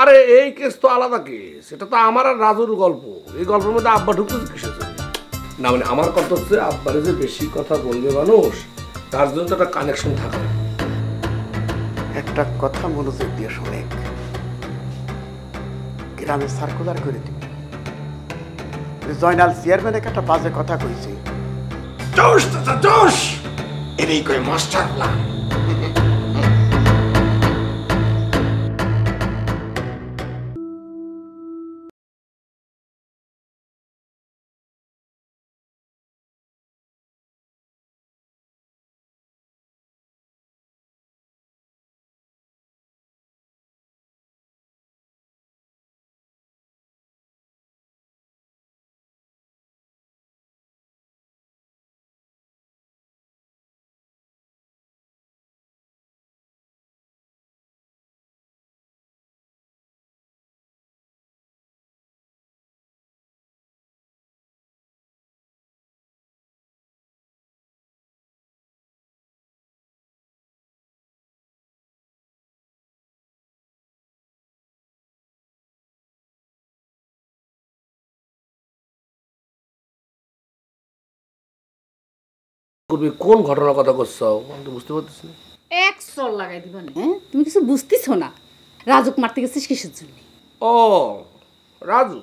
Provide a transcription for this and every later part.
আরে এই কেস তো আলাদা কেস, এটা তো আমার আর রাজুর গল্প। এই গল্পের মধ্যে আব্বা ঢুকতেছে কিসের জন্য? না মানে আমার কথা হচ্ছে আব্বারে যে বেশি কথা বলবে মানুষ, তার জন্য তো একটা কানেকশন থাকা লাগে। একটা কথা মনোযোগ দিয়ে শোনে, গ্রামে সার্কুলার করে দিবি জয়নাল চেয়ারম্যান একটা বাজে কথা কইছে। জোশ চাচা জোশ, এনেই কই মাস্টার প্ল্যান। কোন ঘটনার কথা করছো আমি তো বুঝতে পারতেছি না। এক সর লাগাই দিবা না। হ্যাঁ, তুমি কিছু বুঝতেছো না। রাজুক মারতে গেছিস কিসের জন্য? ও রাজু,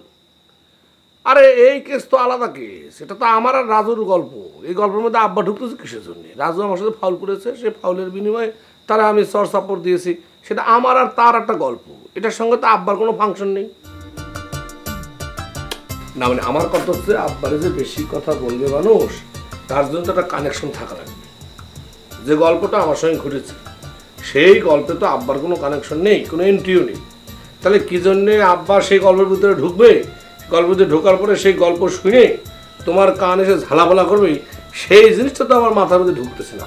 আরে এই কেস তো আলাদা কেস, এটা তো আমার আর রাজুর গল্প। এই গল্পের মধ্যে আব্বা ঢুকতেছে কিসের জন্য? রাজু আমার সাথে ফাউল করেছে, সে ফাউলের বিনিময়ে তারা আমি সর সাপোর্ট দিয়েছি, সেটা আমার আর তার একটা গল্প। এটার সঙ্গে তো আব্বার কোনো ফাংশন নেই। না মানে আমার কথা হচ্ছে আব্বারে যে বেশি কথা বলবে মানুষ, তার জন্য তো একটা কানেকশন থাকা লাগবে। যে গল্পটা আমার সঙ্গে ঘটেছে সেই গল্পে তো আব্বার কোনো কানেকশন নেই, কোনো এন্ট্রিও নেই। তাহলে কি জন্যে আব্বা সেই গল্পের ভিতরে ঢুকবে? গল্পের ভিতরে ঢোকার পরে সেই গল্প শুনে তোমার কান এসে ঝালাপালা করবে, সেই জিনিসটা তো আমার মাথার মধ্যে ঢুকতেছে না।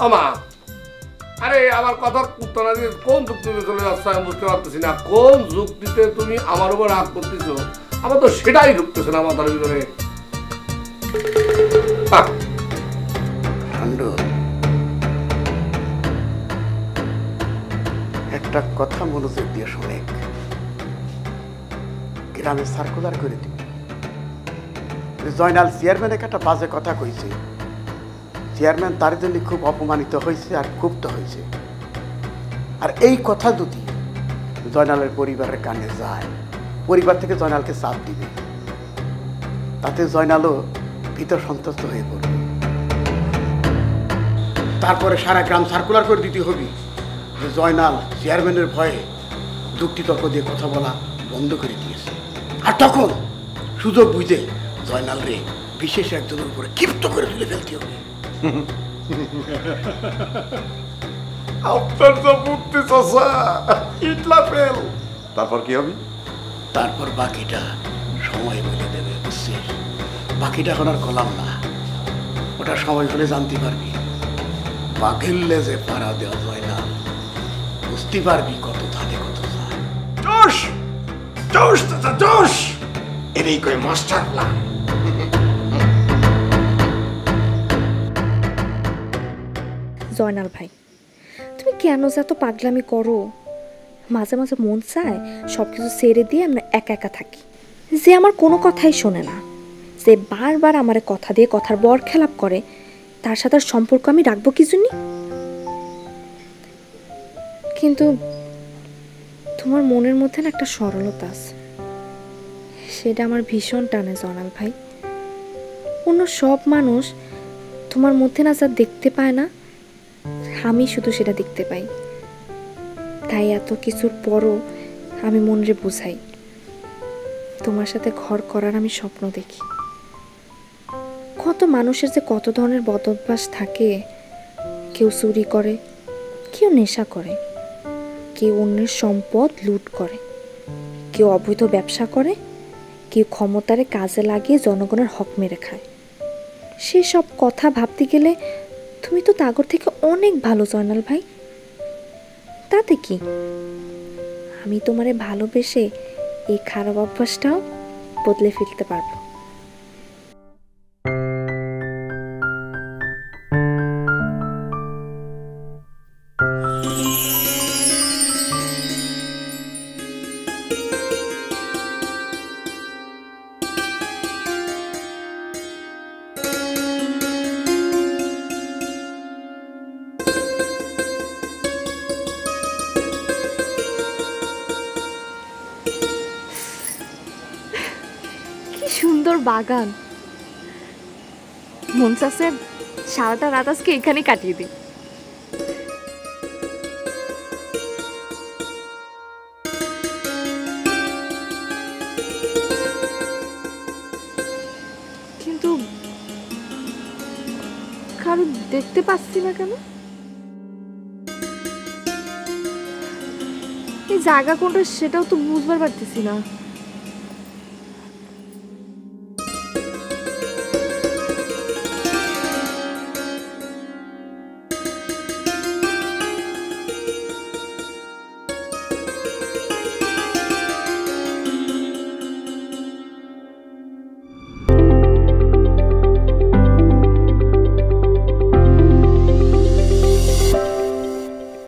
আমা, আরে আমার কথার উত্তর না দিয়ে কোন যুক্তিতে চলে যাচ্ছে আমি বুঝতে পারতেছি না। কোন যুক্তিতে তুমি আমার উপর রাগ করতেছ? আমার তো সেটাই ঢুকতেছে না মাথার ভিতরে। একটা কথা মনোযোগ দিয়ে শোনে, গ্রামে সার্কুলার করে দিবি জয়নাল চেয়ারম্যান একটা বাজে কথা কইছে। চেয়ারম্যান তার জন্য খুব অপমানিত হয়েছে আর ক্ষুব্ধ হয়েছে। আর এই কথা যদি জয়নালের পরিবারের কানে যায়, পরিবার থেকে জয়নালকে চাপ দিবে, তাতে জয়নালও ভিতর সন্তুষ্ট হয়ে পড়বে। তারপরে সারা গ্রাম সার্কুলার করে দিতে হবে যে জয়নাল চেয়ারম্যানের ভয়ে যুক্তিতর্ক দিয়ে কথা বলা বন্ধ করে দিয়েছে। আর তখন সুযোগ বুঝে জয়নাল রে বিশেষ একজনের উপরে ক্ষিপ্ত করে তুলে ফেলতে হবে। আপনার তো বুদ্ধি চাচা, ইটলা ফেল। তারপর কি হবে? তারপর বাকিটা সময় বলে দেবে, বুঝছিস? বাকিটা এখন আর কলাম না, ওটা সময় হলে জানতে পারবি। বাঘের লেজে পাড়া দেওয়া যায় না, বুঝতে পারবি কত ধানে কত যায়। জোশ জোশ চাচা জোশ, এনেই কই মাস্টার প্ল্যান। জয়নাল ভাই, তুমি কেন যে এত পাগলামি করো? মাঝে মাঝে মন চায় সব কিছু ছেড়ে দিয়ে আমরা একা একা থাকি। যে আমার কোনো কথাই শোনে না, যে বারবার আমার কথা দিয়ে কথার বর খেলাপ করে, তার সাথে সম্পর্ক আমি রাখবো কি জন্য? কিন্তু তোমার মনের মধ্যে না একটা সরলতা আছে, সেটা আমার ভীষণ টানে জয়নাল ভাই। অন্য সব মানুষ তোমার মধ্যে না যা দেখতে পায় না, আমি শুধু সেটা দেখতে পাই। তাই এত কিছুর পরও আমি মনরে বুঝাই, তোমার সাথে ঘর করার আমি স্বপ্ন দেখি। কত মানুষের যে কত ধরনের বদ অভ্যাস থাকে, কেউ চুরি করে, কেউ নেশা করে, কেউ অন্যের সম্পদ লুট করে, কেউ অবৈধ ব্যবসা করে, কেউ ক্ষমতারে কাজে লাগিয়ে জনগণের হক মেরে খায়। সেসব কথা ভাবতে গেলে তুমি তো তাগর থেকে অনেক ভালো জয়নাল ভাই। তাতে কি, আমি তোমারে ভালোবেসে এই খারাপ অভ্যাসটাও বদলে ফেলতে পারবো। সুন্দর বাগান, মন চাচ্ছে সারাটা রাত আজকে এখানে কাটিয়ে দিই। কিন্তু কারো দেখতে পাচ্ছি না কেন? এই জায়গা কোনটা সেটাও তো বুঝবার পারতেছি না।